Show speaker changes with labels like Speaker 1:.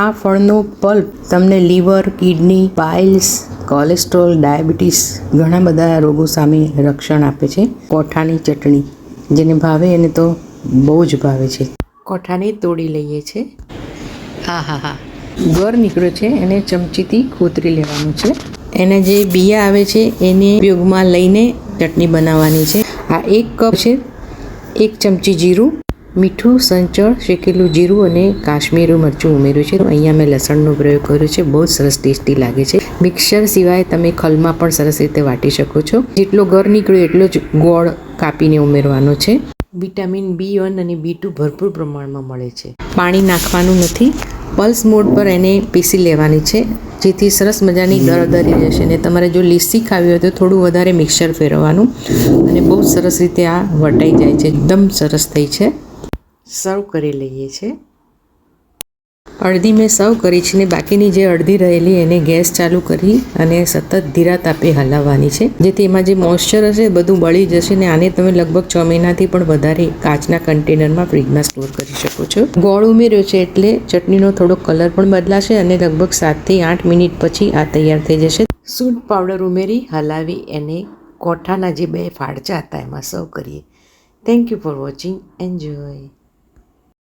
Speaker 1: આ ફળનો પલ્પ તમને liver, kidney, piles, cholesterol, diabetes ઘણા બધા રોગો સામે રક્ષણ આપે છે. કોઠાની ચટણી જેને ભાવે એને તો બહુ જ ભાવે છે. કોઠાને તોડી લઈએ છે. હા, ગર નીકળ્યો છે એને ચમચીથી કોતરી લેવાનું છે. એના જે બિયા આવે છે એને ઉપયોગમાં લઈને ચટણી બનાવવાની છે. આ 1 કપ છે. 1 ચમચી જીરું, મીઠું, સંચળ, શેકેલું જીરું અને કાશ્મીરી મરચું ઉમેર્યું છે. અહીંયા મેં લસણનો પ્રયોગ કર્યો છે. બહુ સરસ ટેસ્ટી લાગે છે. મિક્સર સિવાય તમે ખલમાં પણ સરસ રીતે વાટી શકો છો. જેટલો ગર નીકળ્યો એટલો જ ગોળ કાપીને ઉમેરવાનો છે. વિટામિન B1 અને B2 ભરપૂર પ્રમાણમાં મળે છે. પાણી નાખવાનું નથી. પલ્સ મોડ પર એને પીસી લેવાની છે જેથી સરસ મજાની દરદરી રહેશે. ને તમારે જો લીસી ખાવી હોય તો થોડું વધારે મિક્સર ફેરવવાનું અને બહુ સરસ રીતે આ વટાઈ જાય છે. એકદમ સરસ થઈ છે. સર્વ કરી લઈએ છે. અડધી મેં સર્વ કરી છે ને બાકીની જે અડધી રહેલી એને ગેસ ચાલુ કરી અને સતત ધીરા તાપે હલાવવાની છે જેથી એમાં જે મોઇશ્ચર હશે બધું બળી જશે. ને આને તમે લગભગ 6 મહિનાથી પણ વધારે કાચના કન્ટેનરમાં ફ્રીજમાં સ્ટોર કરી શકો છો. ગોળ ઉમેર્યો છે એટલે ચટણીનો થોડો કલર પણ બદલાશે અને લગભગ 7 થી 8 મિનિટ પછી આ તૈયાર થઈ જશે. સૂંઠ પાવડર ઉમેરી હલાવી એને કોઠાના જે 2 ફાડચા હતા એમાં સર્વ કરીએ. Thank you for watching. Enjoy.